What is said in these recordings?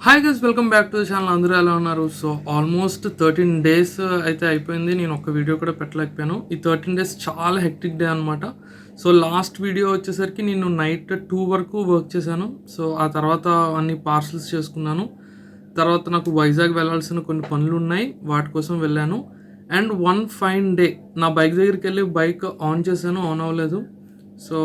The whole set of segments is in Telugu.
Hi guys, welcome back to the channel. అందరూ ఎలా ఉన్నారు? సో ఆల్మోస్ట్ 13 డేస్ అయితే అయిపోయింది. నేను ఒక్క వీడియో కూడా పెట్టలేకపోయాను. ఈ 13 డేస్ చాలా హెక్టిక్ డే అనమాట. సో లాస్ట్ వీడియో వచ్చేసరికి నేను నైట్ 2 వరకు వర్క్ చేశాను. సో ఆ తర్వాత అన్ని పార్సల్స్ చేసుకున్నాను. తర్వాత నాకు వైజాగ్ వెళ్ళాల్సిన కొన్ని పనులు ఉన్నాయి, వాటి కోసం వెళ్ళాను. అండ్ వన్ ఫైన్ డే నా బైక్ దగ్గరికి వెళ్ళి బైక్ ఆన్ చేశాను, ఆన్ అవ్వలేదు. సో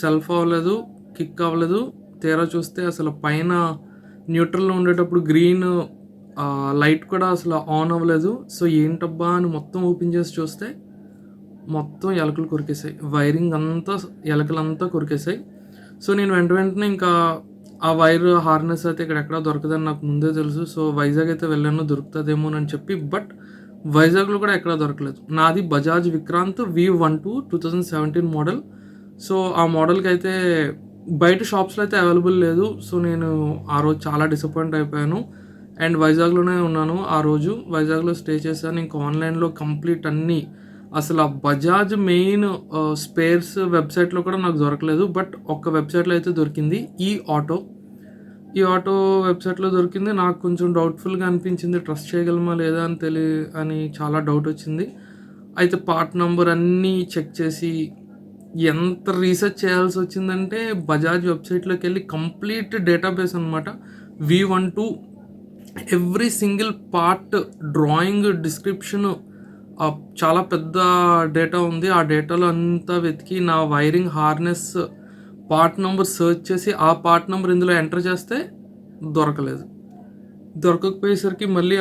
సెల్ఫ్ అవ్వలేదు, కిక్ అవ్వలేదు. తీరా చూస్తే అసలు పైన న్యూట్రల్లో ఉండేటప్పుడు గ్రీన్ లైట్ కూడా అసలు ఆన్ అవ్వలేదు. సో ఏంటబ్బా అని మొత్తం ఓపెన్ చేసి చూస్తే మొత్తం ఎలకలు కొరికేసాయి. వైరింగ్ అంతా ఎలకలంతా కొరికేసాయి. సో నేను వెంటనే ఇంకా ఆ వైర్ హార్నెస్ అయితే ఇక్కడ ఎక్కడా దొరకదని నాకు ముందే తెలుసు. సో వైజాగ్ అయితే వెళ్ళాను, దొరుకుతుందేమోనని చెప్పి. బట్ వైజాగ్లో కూడా ఎక్కడా దొరకలేదు. నాది Bajaj Vikrant V12 2017 model. So ఆ మోడల్కి అయితే బయట షాప్స్లో అయితే అవైలబుల్ లేదు. సో నేను ఆ రోజు చాలా డిసప్పాయింట్ అయిపోయాను. అండ్ వైజాగ్లోనే ఉన్నాను ఆ రోజు. వైజాగ్లో స్టే చేశాను. ఇంకా ఆన్లైన్లో కంప్లీట్ అన్నీ అసలు ఆ బజాజ్ మెయిన్ స్పేర్స్ వెబ్సైట్లో కూడా నాకు దొరకలేదు. బట్ ఒక్క వెబ్సైట్లో అయితే దొరికింది, ఈ ఆటో వెబ్సైట్లో దొరికింది. నాకు కొంచెం డౌట్ఫుల్గా అనిపించింది, ట్రస్ట్ చేయగలమా లేదా అని చాలా డౌట్ వచ్చింది. అయితే పార్ట్ నెంబర్ అన్నీ చెక్ చేసి ఎంత రీసెర్చ్ చేయాల్సి వచ్చిందంటే బజాజ్ వెబ్సైట్లోకి వెళ్ళి కంప్లీట్ డేటాబేస్ అనమాట. V12 every single part drawing, description, చాలా పెద్ద డేటా ఉంది. ఆ డేటాలో అంతా వెతికి నా wiring harness part number search చేసి ఆ పార్ట్ నెంబర్ ఇందులో ఎంటర్ చేస్తే దొరకకపోయేసరికి మళ్ళీ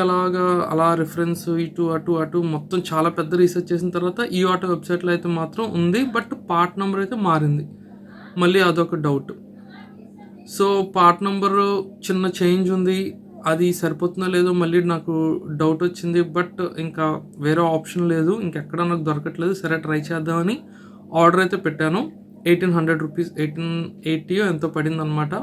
అలా రిఫరెన్స్ ఇటు అటు మొత్తం చాలా పెద్ద రీసెర్చ్ చేసిన తర్వాత ఈ ఆటో వెబ్సైట్లో అయితే మాత్రం ఉంది. బట్ పార్ట్ నెంబర్ అయితే మారింది. మళ్ళీ అదొక డౌట్. సో పార్ట్ నెంబరు చిన్న చేంజ్ ఉంది, అది సరిపోతుందో లేదో మళ్ళీ నాకు డౌట్ వచ్చింది. బట్ ఇంకా వేరే ఆప్షన్ లేదు, ఇంకెక్కడ నాకు దొరకట్లేదు. సరే ట్రై చేద్దామని ఆర్డర్ అయితే పెట్టాను. 1800 రూపీస్, 1880 ఎంతో పడింది అనమాట.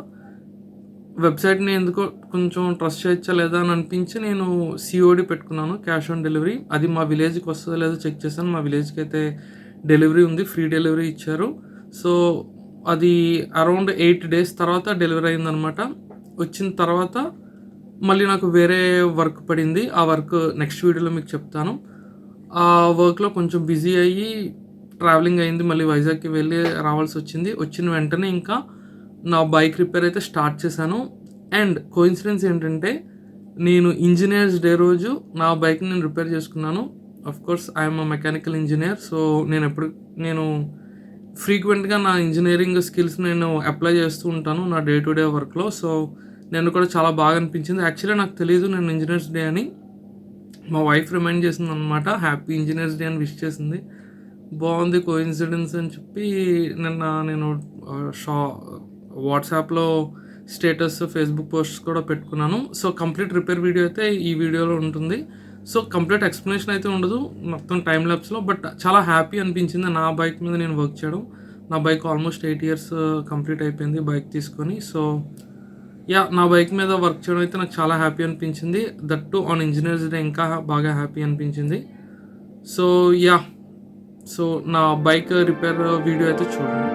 వెబ్సైట్ని ఎందుకో కొంచెం ట్రస్ట్ చేయొచ్చా లేదా అని అనిపించి నేను COD పెట్టుకున్నాను, క్యాష్ ఆన్ డెలివరీ. అది మా విలేజ్కి వస్తుందో లేదో చెక్ చేశాను. మా విలేజ్కి అయితే డెలివరీ ఉంది, ఫ్రీ డెలివరీ ఇచ్చారు. సో అది అరౌండ్ 8 డేస్ తర్వాత డెలివరీ అయిందనమాట. వచ్చిన తర్వాత మళ్ళీ నాకు వేరే వర్క్ పడింది. ఆ వర్క్ నెక్స్ట్ వీడియోలో మీకు చెప్తాను. ఆ వర్క్లో కొంచెం బిజీ అయ్యి ట్రావెలింగ్ అయింది, మళ్ళీ వైజాగ్కి వెళ్ళి రావాల్సి వచ్చింది. వచ్చిన వెంటనే ఇంకా నా బైక్ రిపేర్ అయితే స్టార్ట్ చేశాను. అండ్ కోఇన్సిడెన్స్ ఏంటంటే నేను ఇంజనీర్స్ డే రోజు నా బైక్ని నేను రిపేర్ చేసుకున్నాను. Of course I'm mechanical engineer. So నేను ఫ్రీక్వెంట్గా నా ఇంజనీరింగ్ స్కిల్స్ నేను అప్లై చేస్తూ ఉంటాను నా డే టు డే వర్క్లో. సో నేను కూడా చాలా బాగా అనిపించింది. యాక్చువల్లీ నాకు తెలియదు నేను ఇంజనీర్స్ డే అని. మా వైఫ్ రిమైండ్ చేసింది అనమాట, హ్యాపీ ఇంజనీర్స్ డే అని విష్ చేసింది. బాగుంది కోఇన్సిడెన్స్ అని చెప్పి నిన్న నేను వాట్సాప్లో స్టేటస్, ఫేస్బుక్ పోస్ట్స్ కూడా పెట్టుకున్నాను. సో కంప్లీట్ రిపేర్ వీడియో అయితే ఈ వీడియోలో ఉంటుంది. సో కంప్లీట్ ఎక్స్ప్లెనేషన్ అయితే ఉండదు, మొత్తం టైం ల్యాప్స్లో. బట్ చాలా హ్యాపీ అనిపించింది నా బైక్ మీద నేను వర్క్ చేయడం. నా బైక్ ఆల్మోస్ట్ 8 ఇయర్స్ కంప్లీట్ అయిపోయింది బైక్ తీసుకొని. సో నా బైక్ మీద వర్క్ చేయడం అయితే నాకు చాలా హ్యాపీ అనిపించింది. దట్టు ఆన్ ఇంజనీర్స్ డే ఇంకా బాగా హ్యాపీ అనిపించింది. సో నా బైక్ రిపేర్ వీడియో అయితే చూడండి.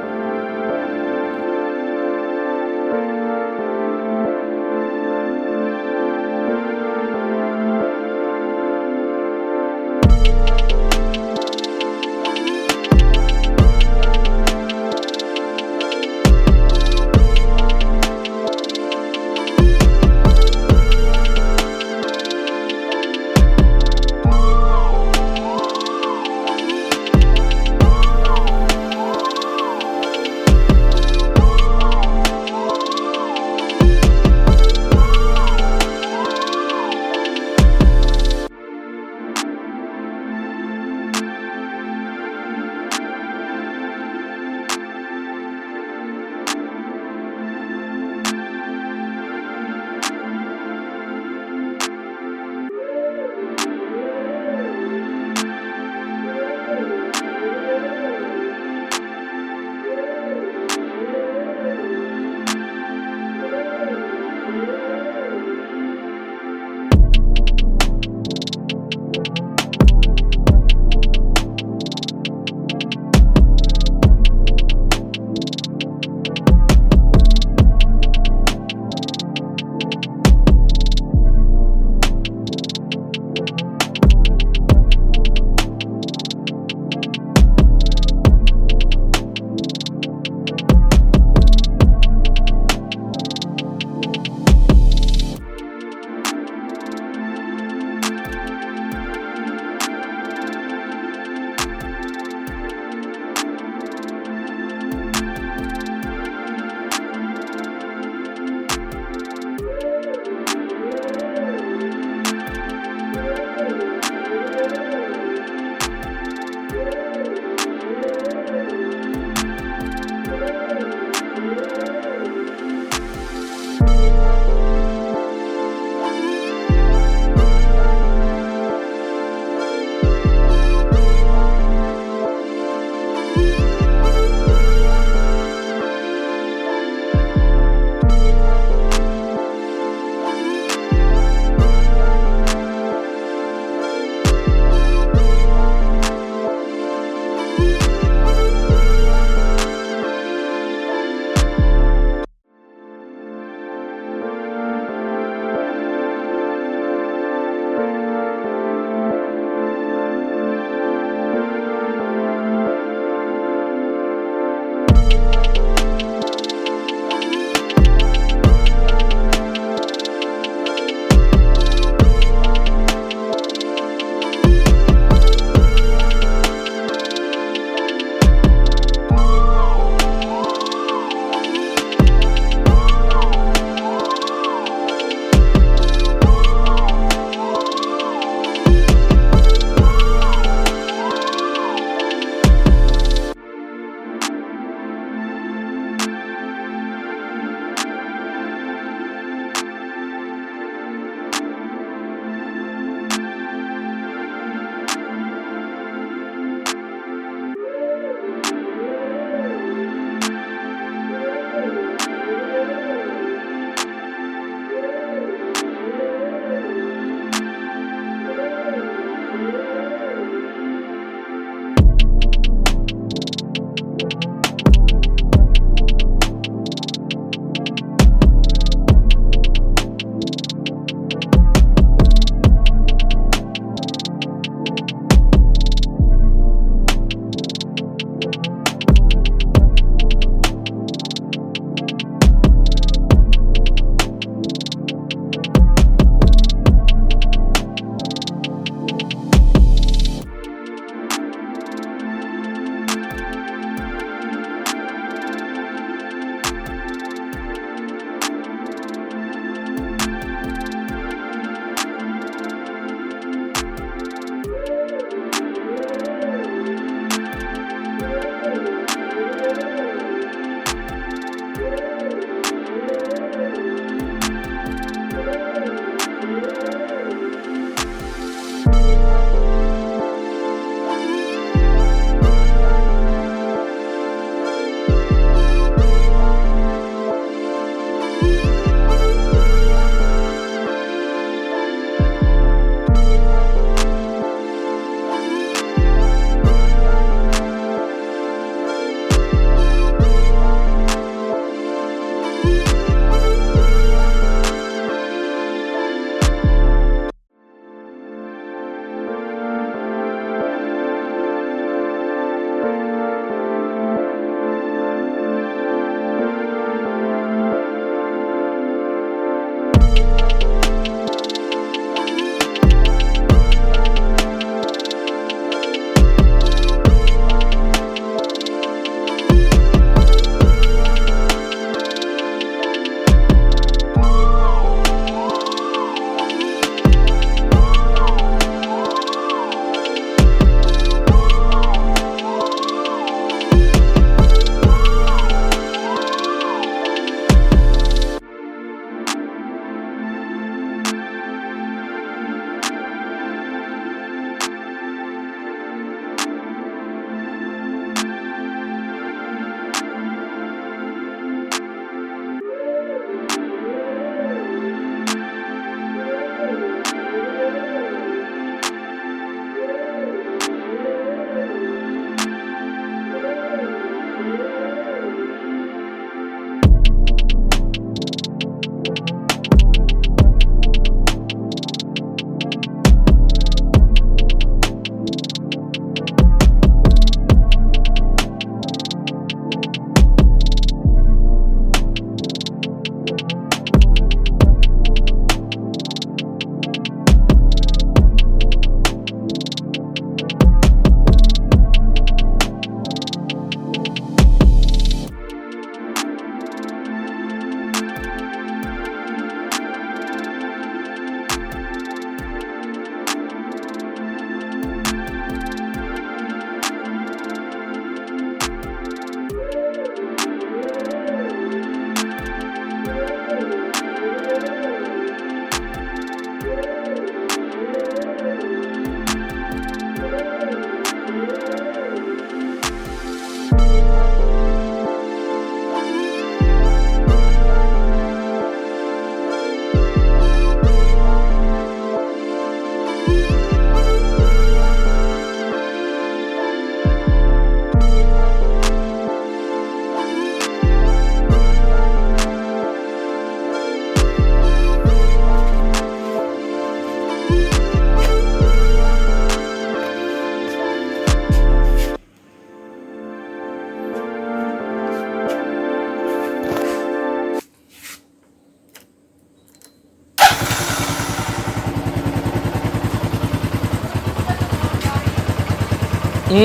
సో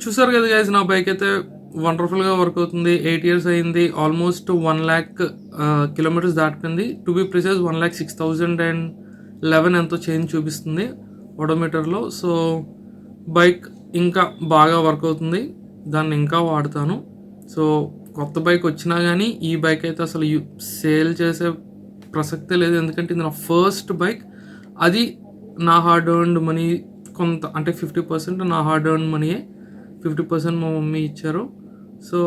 చూసారు కదా గైస్, నా బైక్ అయితే వండర్ఫుల్గా వర్క్ అవుతుంది. 8 years అయింది. ఆల్మోస్ట్ 1 lakh కిలోమీటర్స్ దాటిపోయింది. టు బి ప్రిసైజ్ 1,06,011 ఎంతో చేంజ్ చూపిస్తుంది ఓడోమీటర్లో. సో బైక్ ఇంకా బాగా వర్క్ అవుతుంది, దాన్ని ఇంకా వాడతాను. సో కొత్త బైక్ వచ్చినా కానీ ఈ బైక్ అయితే అసలు సేల్ చేసే ప్రసక్తే లేదు, ఎందుకంటే ఇది నా ఫస్ట్ బైక్. అది నా హార్డ్ ఎర్న్డ్ మనీ కొంత, అంటే 50% నా హార్డ్ ఎర్న్డ్ మనీయే, 50% మా మమ్మీ ఇచ్చారు. సో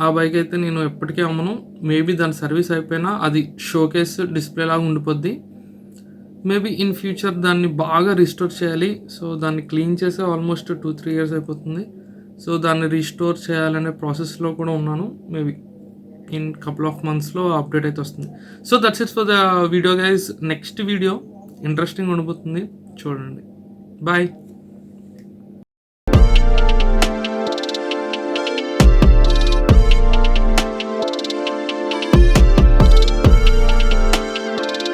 ఆ బైక్ అయితే నేను ఎప్పటికీ అమ్మను. మేబీ దాని సర్వీస్ అయిపోయినా అది షోకేస్ డిస్ప్లే లాగా ఉండిపోద్ది. మేబీ ఇన్ ఫ్యూచర్ దాన్ని బాగా రిస్టోర్ చేయాలి. సో దాన్ని క్లీన్ చేసే ఆల్మోస్ట్ 2-3 years అయిపోతుంది. సో దాన్ని రీస్టోర్ చేయాలనే ప్రాసెస్లో కూడా ఉన్నాను. మేబీ ఇన్ కపుల్ ఆఫ్ మంత్స్లో అప్డేట్ అయితే వస్తుంది. So that's it for the video guys. Next video interesting ఉండిపోతుంది, చూడండి. బాయ్.